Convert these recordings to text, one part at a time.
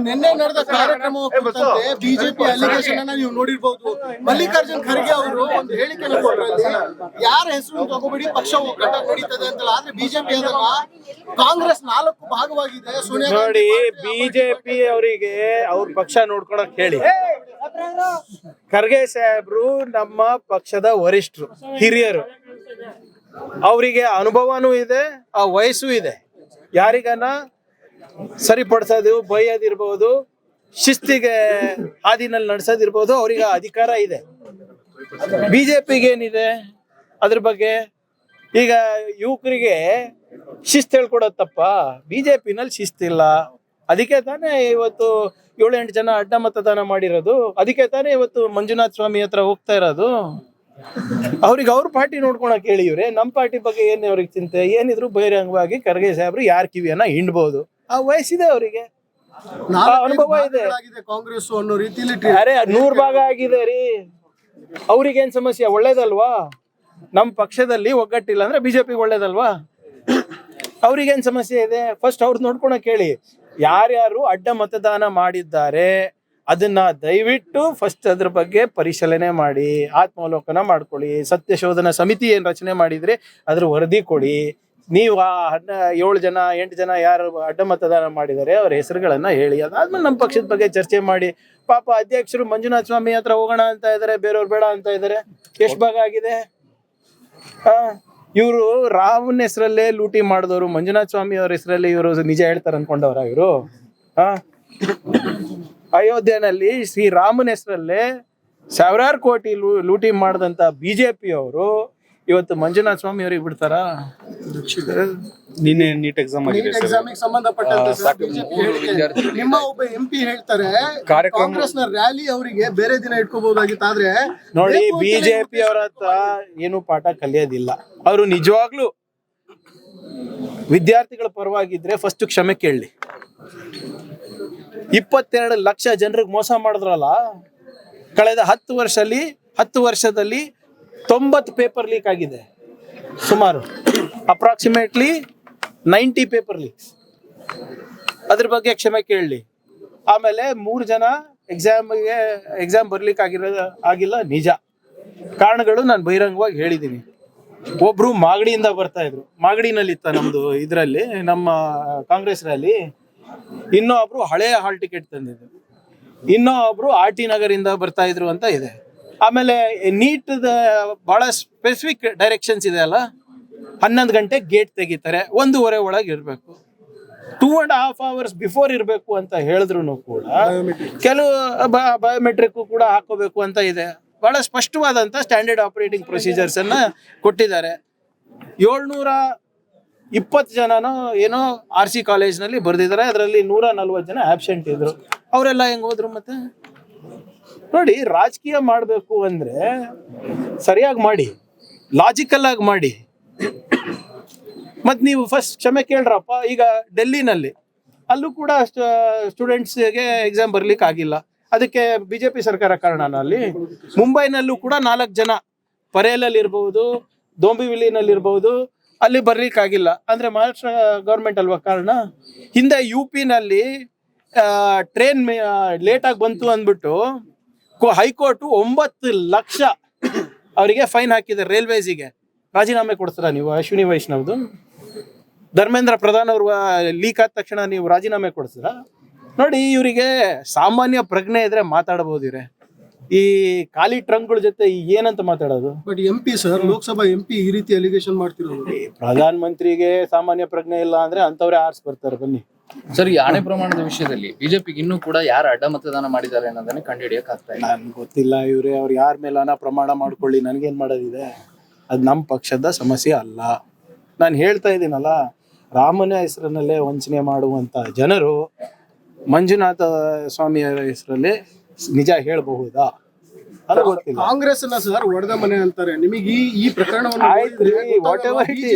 ನಿನ್ನೆ ನಡೆದ ಕಾರ್ಯಕ್ರಮ ಕುರಿತಂತೆ ಬಿಜೆಪಿ ಅಲಿಗೇಷನ್ ಅನ್ನ ನೀವು ನೋಡಿರ್ಬಹುದು. ಮಲ್ಲಿಕಾರ್ಜುನ್ ಖರ್ಗೆ ಅವರು ಒಂದು ಹೇಳಿಕೆಯನ್ನು ಕೊಟ್ಟರಲ್ಲಿ ಯಾರ ಹೆಸರು ತಗೋಬೇಡಿ, ಪಕ್ಷ ಒಗ್ಗಟ್ಟ ನಡೀತದೆ ಅಂತ. ಆದ್ರೆ ಬಿಜೆಪಿ ಅದನ್ನ ಕಾಂಗ್ರೆಸ್ 4 ಭಾಗವಾಗಿದೆ. ಸೋನಿಯಾ ನೋಡಿ, ಬಿಜೆಪಿ ಅವರಿಗೆ ಅವ್ರ ಪಕ್ಷ ನೋಡ್ಕೊಳಕ್ ಹೇಳಿ. ಖರ್ಗೆ ಸಾಹೇಬ್ರು ನಮ್ಮ ಪಕ್ಷದ ವರಿಷ್ಠರು, ಹಿರಿಯರು. ಅವರಿಗೆ ಅನುಭವನೂ ಇದೆ, ಆ ವಯಸ್ಸು ಇದೆ. ಯಾರಿಗನ ಸರಿಪಡಿಸೋದು, ಬೈಯೋದಿರ್ಬೋದು, ಶಿಸ್ತಿಗೆ ಹಾದಿನಲ್ಲಿ ನಡೆಸೋದಿರ್ಬೋದು, ಅವ್ರಿಗೆ ಅಧಿಕಾರ ಇದೆ. ಬಿಜೆಪಿಗೆ ಏನಿದೆ ಅದ್ರ ಬಗ್ಗೆ? ಈಗ ಯುವಕರಿಗೆ ಶಿಸ್ತು ಹೇಳ್ಕೊಡೋದು ತಪ್ಪ? ಬಿಜೆಪಿನಲ್ಲಿ ಶಿಸ್ತಿಲ್ಲ. ಅದಕ್ಕೆ ತಾನೇ ಇವತ್ತು 7-8 ಜನ ಅಡ್ಡ ಮತದಾನ ಮಾಡಿರೋದು. ಅದಕ್ಕೆ ತಾನೇ ಇವತ್ತು ಮಂಜುನಾಥ ಸ್ವಾಮಿ ಹತ್ರ ಹೋಗ್ತಾ ಇರೋದು. ಅವ್ರಿಗೆ ಅವ್ರ ಪಾರ್ಟಿ ನೋಡ್ಕೊಳಕ್ ಹೇಳಿ. ಇವ್ರೆ ನಮ್ಮ ಪಾರ್ಟಿ ಬಗ್ಗೆ ಏನ್ ಅವ್ರಿಗೆ ಚಿಂತೆ? ಏನಿದ್ರು ಬಹಿರಂಗವಾಗಿ ಖರ್ಗೆ ಸಾಹೇಬ್ರು ಯಾರ ಕಿವಿಯನ್ನ ಹಿಂಡ್ಬೋದು. ಆ ವಯಸ್ಸಿದೆ ಅವರಿಗೆ, ಅನುಭವ ಇದೆ. ಕಾಂಗ್ರೆಸ್ ಅನ್ನೋ ರೀತಿಯಲ್ಲಿ ಅರೆ 100 ಭಾಗ ಆಗಿದೆ ರೀ. ಅವ್ರಿಗೇನ್ ಸಮಸ್ಯೆ? ಒಳ್ಳೇದಲ್ವಾ? ನಮ್ಮ ಪಕ್ಷದಲ್ಲಿ ಒಗ್ಗಟ್ಟಿಲ್ಲ ಅಂದ್ರೆ ಬಿಜೆಪಿ ಒಳ್ಳೇದಲ್ವಾ? ಅವ್ರಿಗೇನ್ ಸಮಸ್ಯೆ ಇದೆ? ಫಸ್ಟ್ ಅವ್ರು ನೋಡ್ಕೊಳಕ್ ಹೇಳಿ. ಯಾರ್ಯಾರು ಅಡ್ಡ ಮತದಾನ ಮಾಡಿದ್ದಾರೆ ಅದನ್ನ ದಯವಿಟ್ಟು ಫಸ್ಟ್ ಅದ್ರ ಬಗ್ಗೆ ಪರಿಶೀಲನೆ ಮಾಡಿ, ಆತ್ಮಾವಲೋಕನ ಮಾಡ್ಕೊಳ್ಳಿ. ಸತ್ಯ ಶೋಧನಾ ಸಮಿತಿ ಏನ್ ರಚನೆ ಮಾಡಿದ್ರೆ ಅದ್ರ ವರದಿ ಕೊಡಿ. ನೀವು ಆ 7 ಜನ 8 ಜನ ಯಾರು ಅಡ್ಡ ಮತದಾನ ಮಾಡಿದ್ದಾರೆ ಅವ್ರ ಹೆಸರುಗಳನ್ನ ಹೇಳಿ. ಅದಾದ್ಮೇಲೆ ನಮ್ಮ ಪಕ್ಷದ ಬಗ್ಗೆ ಚರ್ಚೆ ಮಾಡಿ. ಪಾಪ ಅಧ್ಯಕ್ಷರು ಮಂಜುನಾಥ ಸ್ವಾಮಿ ಹತ್ರ ಹೋಗೋಣ ಅಂತ ಇದಾರೆ, ಬೇರೆಯವ್ರು ಬೇಡ ಅಂತ ಇದಾರೆ. ಎಷ್ಟು ಭಾಗ ಆಗಿದೆ? ಇವರು ರಾಮನ ಹೆಸರಲ್ಲೇ ಲೂಟಿ ಮಾಡಿದವರು, ಮಂಜುನಾಥ ಸ್ವಾಮಿ ಅವ್ರ ಹೆಸರಲ್ಲಿ ಇವರು ನಿಜ ಹೇಳ್ತಾರೆ ಅನ್ಕೊಂಡವ್ರ ಇವರು? ಅಯೋಧ್ಯೆನಲ್ಲಿ ಶ್ರೀರಾಮನ ಹೆಸರಲ್ಲೇ ಸಾವಿರಾರು ಕೋಟಿ ಲೂಟಿ ಮಾಡಿದಂತ ಬಿಜೆಪಿ ಅವರು ಇವತ್ತು ಮಂಜುನಾಥ ಸ್ವಾಮಿ ಅವ್ರಿಗೆ ಬಿಡ್ತಾರ? ನಿನ್ನೆ ನೀಟ್ ಎಕ್ಸಾಮ್ ಸಂಬಂಧಪಟ್ಟಂತೆ ನಿಮ್ಮ ಒಬ್ಬ MP ಹೇಳ್ತಾರೆ ಕಾಂಗ್ರೆಸ್ನ ರ್ಯಾಲಿ ಅವರಿಗೆ ಬೇರೆ ದಿನ ಇಟ್ಕೋಬಹುದಾಗಿತ್ತು. ಆದ್ರೆ ನೋಡಿ, ಬಿಜೆಪಿ ಅವರ ಹತ್ರ ಏನು ಪಾಠ ಕಲಿಯೋದಿಲ್ಲ. ಅವರು ನಿಜವಾಗ್ಲೂ ವಿದ್ಯಾರ್ಥಿಗಳ ಪರವಾಗಿದ್ರೆ ಫಸ್ಟ್ ಕ್ಷಮೆ ಕೇಳಲಿ. 22 ಲಕ್ಷ ಜನರಿಗೆ ಮೋಸ ಮಾಡಿದ್ರಲ್ಲ ಕಳೆದ 10 ವರ್ಷದಲ್ಲಿ 90 ಪೇಪರ್ ಲೀಕ್ ಆಗಿದೆ. ಸುಮಾರು ಅಪ್ರಾಕ್ಸಿಮೇಟ್ಲಿ 90 ಪೇಪರ್ ಲೀಕ್ಸ್. ಅದ್ರ ಬಗ್ಗೆ ಕ್ಷಮೆ ಕೇಳಲಿ. ಆಮೇಲೆ 3 ಜನ ಎಕ್ಸಾಮ್ ಬರ್ಲಿಕ್ಕೆ ಆಗಿಲ್ಲ, ನಿಜ. ಕಾರಣಗಳು ನಾನು ಬಹಿರಂಗವಾಗಿ ಹೇಳಿದ್ದೀನಿ. ಒಬ್ರು ಮಾಗಡಿಯಿಂದ ಬರ್ತಾ ಇದ್ರು, ಮಾಗಡಿನಲ್ಲಿ ಇತ್ತ ನಮ್ದು ಇದರಲ್ಲಿ ನಮ್ಮ ಕಾಂಗ್ರೆಸ್ ರ್ಯಾಲಿ. ಇನ್ನೊಬ್ರು ಹಳೆ ಹಾಲ್ ಟಿಕೆಟ್ ತಂದಿದ್ರು, ಇನ್ನೊಬ್ರು RT ನಗರಿಂದ ಬರ್ತಾ ಇದ್ರು ಅಂತ ಇದೆ. ಆಮೇಲೆ ನೀಟ್ ಬಹಳ ಸ್ಪೆಸಿಫಿಕ್ ಡೈರೆಕ್ಷನ್ಸ್ ಇದೆ ಅಲ್ಲ, 11 ಗಂಟೆ ಗೇಟ್ ತೆಗಿತಾರೆ, 1:15 ಒಳಗೆ ಇರಬೇಕು, 2.5 hours ಬಿಫೋರ್ ಇರಬೇಕು ಅಂತ ಹೇಳಿದ್ರು ಕೂಡ ಕೆಲವು ಬಯೋಮೆಟ್ರಿಕ್ ಕೂಡ ಹಾಕೋಬೇಕು ಅಂತ ಇದೆ. ಬಹಳ ಸ್ಪಷ್ಟವಾದಂತ ಸ್ಟ್ಯಾಂಡರ್ಡ್ ಆಪರೇಟಿಂಗ್ ಪ್ರೊಸೀಜರ್ಸ್ ಅನ್ನ ಕೊಟ್ಟಿದ್ದಾರೆ. 720 ಜನನೋ ಏನೋ RC ಕಾಲೇಜ್ನಲ್ಲಿ ಬರ್ದಿದ್ದಾರೆ. ಅದರಲ್ಲಿ 140 ಜನ ಆಬ್ಸೆಂಟ್ ಇದ್ರು. ಅವರೆಲ್ಲ ಹೆಂಗ್ ಹೋದ್ರು? ಮತ್ತೆ ನೋಡಿ, ರಾಜಕೀಯ ಮಾಡಬೇಕು ಅಂದ್ರೆ ಸರಿಯಾಗಿ ಮಾಡಿ, ಲಾಜಿಕಲ್ ಆಗಿ ಮಾಡಿ. ಮತ್ ನೀವು ಫಸ್ಟ್ ಕ್ಷಮೆ ಕೇಳ್ರಪ್ಪ. ಈಗ ಡೆಲ್ಲಿನಲ್ಲಿ ಅಲ್ಲೂ ಕೂಡ ಸ್ಟೂಡೆಂಟ್ಸ್ಗೆ ಎಕ್ಸಾಮ್ ಬರ್ಲಿಕ್ಕೆ ಆಗಿಲ್ಲ. ಅದಕ್ಕೆ ಬಿಜೆಪಿ ಸರ್ಕಾರ ಕಾರಣನ? ಅಲ್ಲಿ ಮುಂಬೈನಲ್ಲೂ ಕೂಡ 4 ಜನ ಪರೇಲಲ್ಲಿ ಇರ್ಬಹುದು, ದೊಂಬಿವಿಲಿನಲ್ಲಿ ಇರ್ಬಹುದು, ಅಲ್ಲಿ ಬರ್ಲಿಕ್ಕೆ ಆಗಿಲ್ಲ. ಅಂದ್ರೆ ಮಹಾರಾಷ್ಟ್ರ ಗೌರ್ಮೆಂಟ್ ಅಲ್ವಾ ಕಾರಣ? ಹಿಂದೆ UP ನಲ್ಲಿ ಟ್ರೈನ್ ಲೇಟ್ ಆಗಿ ಬಂತು ಅಂದ್ಬಿಟ್ಟು ಹೈಕೋರ್ಟ್ 9 ಲಕ್ಷ ಅವರಿಗೆ ಫೈನ್ ಹಾಕಿದೆ ರೈಲ್ವೇಸಿಗೆ. ರಾಜೀನಾಮೆ ಕೊಡ್ತೀರಾ ನೀವು? ಅಶ್ವಿನಿ ವೈಷ್ಣವ್ದು ಧರ್ಮೇಂದ್ರ ಪ್ರಧಾನ್ ಅವ್ರ ಲೀಕ್ ಆದ ತಕ್ಷಣ ನೀವು ರಾಜೀನಾಮೆ ಕೊಡ್ತೀರಾ? ನೋಡಿ, ಇವರಿಗೆ ಸಾಮಾನ್ಯ ಪ್ರಜ್ಞೆ ಇದ್ರೆ ಮಾತಾಡಬಹುದು. ಇವ್ರೆ ಈ ಖಾಲಿ ಟ್ರಂಕ್ಗಳ ಜೊತೆ ಏನಂತ ಮಾತಾಡೋದು? But MP sir, Lok Sabha MP ಈ ರೀತಿ ಅಲಿಗೇಷನ್ ಮಾಡ್ತಿರೋದು. ಪ್ರಧಾನ ಮಂತ್ರಿಗೆ ಸಾಮಾನ್ಯ ಪ್ರಜ್ಞೆ ಇಲ್ಲ ಅಂದ್ರೆ ಅಂತವ್ರೆ ಆರ್ಸ್ ಬರ್ತಾರೆ. ಬನ್ನಿ ಸರ್, ಈ ಆಣೆ ಪ್ರಮಾಣದ ವಿಷಯದಲ್ಲಿ ಬಿಜೆಪಿಗೆ ಇನ್ನೂ ಕೂಡ ಯಾರು ಅಡ್ಡ ಮತದಾನ ಮಾಡಿದ್ದಾರೆ ಅನ್ನೋದನ್ನ ಕಂಡುಹಿಡಿಯಕ್ ಆಗ್ತಾ ಇಲ್ಲ. ನನ್ಗೆ ಗೊತ್ತಿಲ್ಲ. ಇವ್ರೆ ಅವ್ರು ಯಾರ ಮೇಲಾನ ಪ್ರಮಾಣ ಮಾಡ್ಕೊಳ್ಳಿ, ನನ್ಗೇನ್ ಮಾಡೋದಿದೆ? ಅದು ನಮ್ಮ ಪಕ್ಷದ ಸಮಸ್ಯೆ ಅಲ್ಲ. ನಾನು ಹೇಳ್ತಾ ಇದ್ದೀನಲ್ಲ, ರಾಮನ ಹೆಸರಿನಲ್ಲೇ ವಂಚನೆ ಮಾಡುವಂತ ಜನರು ಮಂಜುನಾಥ ಸ್ವಾಮಿ ಹೆಸರಲ್ಲಿ ನಿಜ ಹೇಳಬಹುದಾ? ಅದು ಗೊತ್ತಿಲ್ಲ. ಕಾಂಗ್ರೆಸ್ ಸರ್ ಒಡೆದ ಮನೆ ಅಂತಾರೆ. ನಿಮಗೆ ಈ ಪ್ರಕರಣವನ್ನು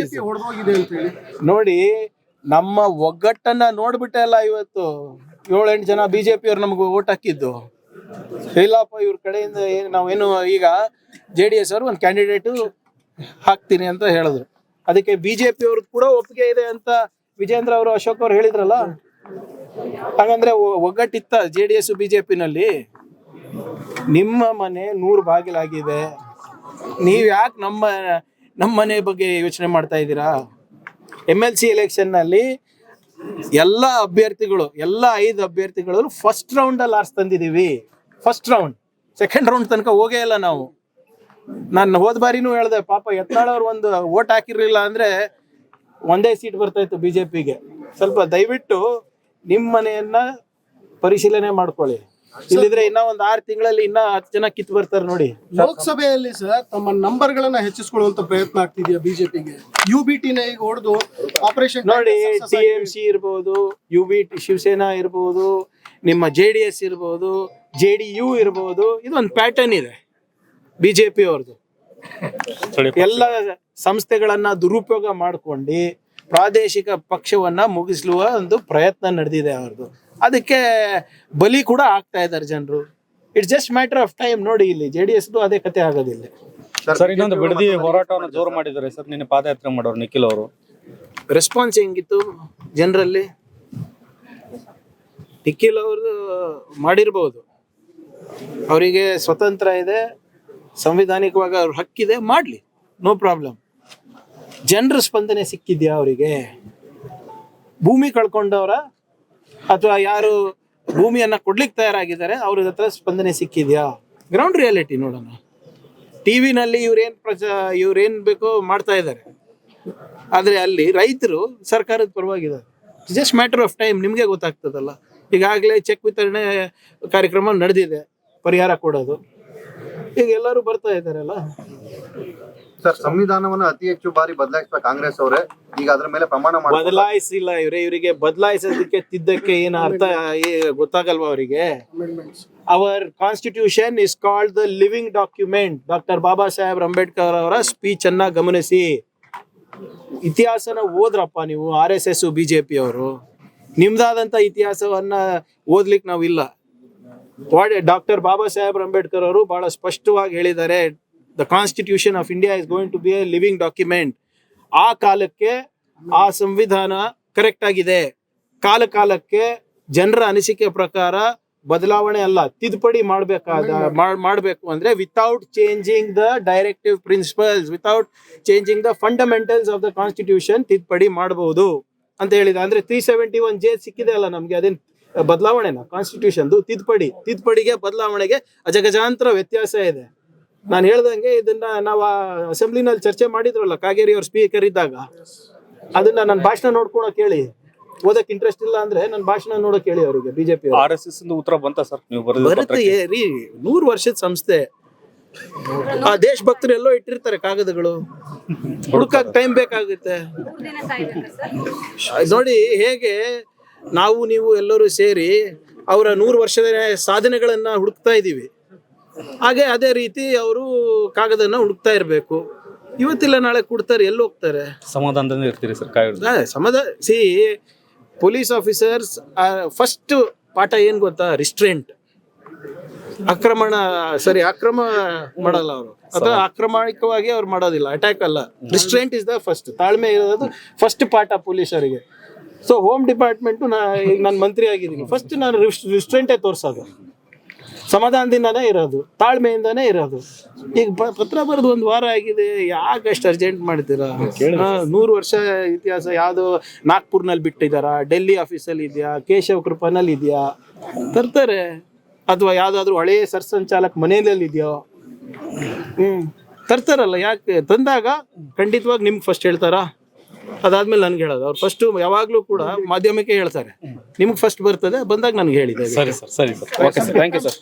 ನೋಡಿ, ನಮ್ಮ ಒಗ್ಗಟ್ಟನ್ನ ನೋಡ್ಬಿಟ್ಟೆ ಅಲ್ಲ ಇವತ್ತು 7-8 ಜನ ಬಿಜೆಪಿ ಅವ್ರು ನಮ್ಗೆ ಓಟ್ ಹಾಕಿದ್ದು. ಇಲ್ಲಪ್ಪ, ಇವ್ರ ಕಡೆಯಿಂದ ನಾವೇನು ಈಗ JDS ಅವರು ಒಂದು ಕ್ಯಾಂಡಿಡೇಟು ಹಾಕ್ತೀನಿ ಅಂತ ಹೇಳಿದ್ರು. ಅದಕ್ಕೆ ಬಿಜೆಪಿ ಅವ್ರದ್ದು ಕೂಡ ಒಪ್ಪಿಗೆ ಇದೆ ಅಂತ ವಿಜೇಂದ್ರ ಅವರು, ಅಶೋಕ್ ಅವ್ರು ಹೇಳಿದ್ರಲ್ಲ. ಹಾಗಂದ್ರೆ ಒಗ್ಗಟ್ಟಿತ್ತ JDS BJP-ನಲ್ಲಿ? ನಿಮ್ಮ ಮನೆ 100 ಬಾಗಿಲಾಗಿದೆ, ನೀವು ಯಾಕೆ ನಮ್ಮ ಮನೆ ಬಗ್ಗೆ ಯೋಚನೆ ಮಾಡ್ತಾ ಇದ್ದೀರಾ? MLC ಎಲೆಕ್ಷನ್ನಲ್ಲಿ ಎಲ್ಲ ಅಭ್ಯರ್ಥಿಗಳು, ಎಲ್ಲ 5 ಅಭ್ಯರ್ಥಿಗಳು ಫಸ್ಟ್ ರೌಂಡಲ್ಲಿ ಆರ್ಸ್ ತಂದಿದ್ದೀವಿ. ಫಸ್ಟ್ ರೌಂಡ್, ಸೆಕೆಂಡ್ ರೌಂಡ್ ತನಕ ಹೋಗೇ ಇಲ್ಲ ನಾವು. ನಾನು ಹೋದ ಬಾರಿನೂ ಹೇಳಿದೆ, ಪಾಪ ಯತ್ನಾಳವ್ರು ಒಂದು ಓಟ್ ಹಾಕಿರ್ಲಿಲ್ಲ ಅಂದ್ರೆ ಒಂದೇ ಸೀಟ್ ಬರ್ತಾ ಇತ್ತು BJP-ಗೆ. ಸ್ವಲ್ಪ ದಯವಿಟ್ಟು ನಿಮ್ಮ ಮನೆಯನ್ನ ಪರಿಶೀಲನೆ ಮಾಡ್ಕೊಳ್ಳಿ, ಇಲ್ಲಿದ್ರೆ ಇನ್ನ ಒಂದು 6 ತಿಂಗಳಲ್ಲಿ ಇನ್ನ 10 ಜನ ಕಿತ್ತು ಬರ್ತಾರೆ ನೋಡಿ. ಲೋಕಸಭೆಯಲ್ಲಿ ಸರ್ ತಮ್ಮ ನಂಬರ್ ಗಳನ್ನ ಹೆಚ್ಚಿಸಿಕೊಳ್ಳುವಂತ ಪ್ರಯತ್ನ ಆಗ್ತಿದೆಯಾ ಬಿಜೆಪಿಗೆ? UBT-ನ ಈಗ ಹೊಡೆದು ಆಪರೇಷನ್ ನೋಡಿ, TMC ಇರ್ಬೋದು, UBT ಶಿವಸೇನಾ ಇರ್ಬೋದು, ನಿಮ್ಮ JDS ಇರ್ಬೋದು, JDU ಇರ್ಬೋದು, ಇದೊಂದು ಪ್ಯಾಟರ್ನ್ ಇದೆ BJP ಅವ್ರದ್ದು. ಎಲ್ಲ ಸಂಸ್ಥೆಗಳನ್ನ ದುರುಪಯೋಗ ಮಾಡ್ಕೊಂಡು ಪ್ರಾದೇಶಿಕ ಪಕ್ಷವನ್ನ ಮುಗಿಸುವ ಒಂದು ಪ್ರಯತ್ನ ನಡೆದಿದೆ ಅವ್ರದ್ದು. ಅದಕ್ಕೆ ಬಲಿ ಕೂಡ ಆಗ್ತಾ ಇದ್ದಾರೆ ಜನರು. It's just matter of time. ನೋಡಿ, ಇಲ್ಲಿ JDS ಅದೇ ಕತೆ ಆಗೋದಿಲ್ಲ ಸರ್. ಇನ್ನೊಂದು ಬಿಡದಿ ಹೋರಾಟವನ್ನು ಜೋರು ಮಾಡಿದ್ದಾರೆ ಸರ್, ನಿನ್ನೆ ಪಾದಯಾತ್ರೆ ಮಾಡೋರು ನಿಖಿಲ್ ಅವರು. ರೆಸ್ಪಾನ್ಸ್ ಹೆಂಗಿತ್ತು ಜನರಲ್ಲಿ? ನಿಖಿಲ್ ಅವರು ಮಾಡಿರ್ಬೋದು, ಅವರಿಗೆ ಸ್ವತಂತ್ರ ಇದೆ, ಸಂವಿಧಾನಿಕವಾಗಿ ಅವ್ರ ಹಕ್ಕಿದೆ, ಮಾಡಲಿ, ನೋ ಪ್ರಾಬ್ಲಮ್. ಜನರ ಸ್ಪಂದನೆ ಸಿಕ್ಕಿದ್ಯಾ ಅವರಿಗೆ? ಭೂಮಿ ಕಳ್ಕೊಂಡವರ ಅಥವಾ ಯಾರು ಭೂಮಿಯನ್ನ ಕೊಡ್ಲಿಕ್ಕೆ ತಯಾರಾಗಿದ್ದಾರೆ ಅವ್ರ ಹತ್ರ ಸ್ಪಂದನೆ ಸಿಕ್ಕಿದ್ಯಾ? ಗ್ರೌಂಡ್ ರಿಯಾಲಿಟಿ ನೋಡೋಣ. ಟಿವಿನಲ್ಲಿ ಇವ್ರೇನ್ ಬೇಕೋ ಮಾಡ್ತಾ ಇದ್ದಾರೆ, ಆದ್ರೆ ಅಲ್ಲಿ ರೈತರು ಸರ್ಕಾರದ ಪರವಾಗಿದ್ದಾರೆ. ಜಸ್ಟ್ ಮ್ಯಾಟರ್ ಆಫ್ ಟೈಮ್, ನಿಮ್ಗೆ ಗೊತ್ತಾಗ್ತದಲ್ಲ. ಈಗಾಗಲೇ ಚೆಕ್ ವಿತರಣೆ ಕಾರ್ಯಕ್ರಮ ನಡೆದಿದೆ, ಪರಿಹಾರ ಕೊಡೋದು. ಈಗ ಎಲ್ಲರೂ ಬರ್ತಾ ಇದ್ದಾರಲ್ಲ. ಸರ್, ಸಂವಿಧಾನವನ್ನು ಅತಿ ಹೆಚ್ಚು ಬಾರಿ ಬದಲಾಯಿಸುವ ಕಾಂಗ್ರೆಸ್ ಅವರೇ ಈಗ ಅದ್ರ ಮೇಲೆ ಪ್ರಮಾಣ ಬದಲಾಯಿಸಿಲ್ಲ. ಇವರಿಗೆ ಬದಲಾಯಿಸೋದಕ್ಕೆ ತಿದ್ದಕ್ಕೆ ಏನು ಅರ್ಥ ಗೊತ್ತಾಗಲ್ವಾ ಅವರಿಗೆ? Our constitution is called the living document. Doctor Baba Saheb Ambedkar ಅವರ ಸ್ಪೀಚ್ ಅನ್ನ ಗಮನಿಸಿ. ಇತಿಹಾಸನ ಓದ್ರಪ್ಪ ನೀವು, RSS BJP ಅವರು. ನಿಮ್ದಾದಂತ ಇತಿಹಾಸವನ್ನ ಓದ್ಲಿಕ್ಕೆ ನಾವಿಲ್ಲ. ಡಾಕ್ಟರ್ ಬಾಬಾ ಸಾಹೇಬ್ ಅಂಬೇಡ್ಕರ್ ಅವರು ಬಹಳ ಸ್ಪಷ್ಟವಾಗಿ ಹೇಳಿದ್ದಾರೆ, the constitution of India is going to be a living document. ಆ ಕಾಲಕ್ಕೆ ಆ ಸಂವಿಧಾನ ಕರೆಕ್ಟ್ ಆಗಿದೆ. ಕಾಲಕ್ಕೆ ಜನರ ಅನಿಸಿಕೆ ಪ್ರಕಾರ ಬದಲಾವಣೆ ಅಲ್ಲ, ತಿದ್ದುಪಡಿ ಮಾಡಬೇಕು ಅಂದ್ರೆ without changing the directive principles, without changing the fundamentals of the constitution ತಿದ್ದುಪಡಿ ಮಾಡಬಹುದು ಅಂತ ಹೇಳಿದ. ಅಂದ್ರೆ 371J ಸಿಕ್ಕಿದೆ ಅಲ್ಲ ನಮ್ಗೆ, ಅದೇನ್ ಬದಲಾವಣೆನಾ? ಕಾನ್ಸ್ಟಿಟ್ಯೂಷನ್ ತಿದ್ದುಪಡಿಗೆ ಬದಲಾವಣೆಗೆ ಅಜಗಜಾಂತರ ವ್ಯತ್ಯಾಸ ಇದೆ. ನಾನು ಹೇಳ್ದಂಗೆ ಇದನ್ನ ನಾವು ಅಸೆಂಬ್ಲಿನಲ್ಲಿ ಚರ್ಚೆ ಮಾಡಿದ್ರಲ್ಲ, ಕಾಗೇರಿ ಅವ್ರ ಸ್ಪೀಕರ್ ಇದ್ದಾಗ. ಅದನ್ನ ನನ್ನ ಭಾಷಣ ನೋಡ್ಕೊಳಕ್ ಹೇಳಿ. ಓದಕ್ ಇಂಟ್ರೆಸ್ಟ್ ಇಲ್ಲ ಅಂದ್ರೆ ನನ್ನ ಭಾಷಣ ನೋಡಕ್ ಹೇಳಿ ಅವರಿಗೆ. BJP RSS ಉತ್ತರ ಬಂತ ಸರ್? ನೀವು ಬರುತ್ತೆ ರೀ, 100 ವರ್ಷದ ಸಂಸ್ಥೆ. ಆ ದೇಶಭಕ್ತರು ಎಲ್ಲೋ ಇಟ್ಟಿರ್ತಾರೆ ಕಾಗದಗಳು, ಹುಡುಕಕ್ ಟೈಮ್ ಬೇಕಾಗುತ್ತೆ. ನೋಡಿ ಹೇಗೆ ನಾವು ನೀವು ಎಲ್ಲರೂ ಸೇರಿ ಅವರ 100 ವರ್ಷದ ಸಾಧನೆಗಳನ್ನ ಹುಡುಕ್ತಾ ಇದ್ದೀವಿ, ಹಾಗೆ ಅದೇ ರೀತಿ ಅವರು ಕಾಗದನ್ನ ಹುಡುಕ್ತಾ ಇರಬೇಕು. ಇವತ್ತಿಲ್ಲ ನಾಳೆ ಕೊಡ್ತಾರೆ, ಎಲ್ಲಿ ಹೋಗ್ತಾರೆ? ಸಮಾಧಾನದಿಂದ ಇರ್ತೀರಿ sir? C, police officers first ಪಾಠ ಏನ್ ಗೊತ್ತಾ? ರಿಸ್ಟ್ರೆಂಟ್. ಅಕ್ರಮ ಮಾಡಲ್ಲ ಅವರು, ಅಥವಾ ಆಕ್ರಮಣಿಕವಾಗಿ ಅವ್ರು ಮಾಡೋದಿಲ್ಲ, ಅಟ್ಯಾಕ್ ಅಲ್ಲ. Restraint is the first. ತಾಳ್ಮೆ ಇರೋದು ಫಸ್ಟ್ ಪಾಠ ಪೊಲೀಸರಿಗೆ. ಸೊ ಹೋಮ್ ಡಿಪಾರ್ಟ್ಮೆಂಟು ಈಗ ನಾನು ಮಂತ್ರಿ ಆಗಿದ್ದೀನಿ, ಫಸ್ಟ್ ನಾನು ರಿಸ್ಟ್ರೆಂಟೇ ತೋರಿಸೋದು, ಸಮಾಧಾನದಿಂದಾನೇ ಇರೋದು, ತಾಳ್ಮೆಯಿಂದಾನೇ ಇರೋದು. ಈಗ ಪತ್ರ ಬರೆದು 1 ವಾರ ಆಗಿದೆ, ಯಾಕೆ ಅಷ್ಟು ಅರ್ಜೆಂಟ್ ಮಾಡ್ತೀರಾ? 100 ವರ್ಷ ಇತಿಹಾಸ ಯಾವ್ದು ನಾಗ್ಪುರ್ನಲ್ಲಿ ಬಿಟ್ಟಿದಾರಾ? ಡೆಲ್ಲಿ ಆಫೀಸಲ್ಲಿ ಇದೆಯಾ? ಕೇಶವ್ ಕೃಪನಲ್ಲಿ ಇದೆಯಾ? ತರ್ತಾರೆ. ಅಥವಾ ಯಾವ್ದಾದ್ರು ಹಳೇ ಸರ್ಸಂಚಾಲಕ್ ಮನೆಯಲ್ಲಿ ಇದೆಯೋ? ತರ್ತಾರಲ್ಲ. ಯಾಕೆ? ತಂದಾಗ ಖಂಡಿತವಾಗಿ ನಿಮ್ಗೆ ಫಸ್ಟ್ ಹೇಳ್ತಾರಾ? ಅದಾದ್ಮೇಲೆ ನನ್ಗೆ ಹೇಳೋದು. ಅವ್ರು ಫಸ್ಟ್ ಯಾವಾಗ್ಲೂ ಕೂಡ ಮಾಧ್ಯಮಕ್ಕೆ ಹೇಳ್ತಾರೆ, ನಿಮ್ಗೆ ಫಸ್ಟ್ ಬರ್ತದೆ, ಬಂದಾಗ ನನ್ಗೆ ಹೇಳಿದೆ. ಸರಿ ಸರ್, ಸರಿ sir, okay sir, thank you sir.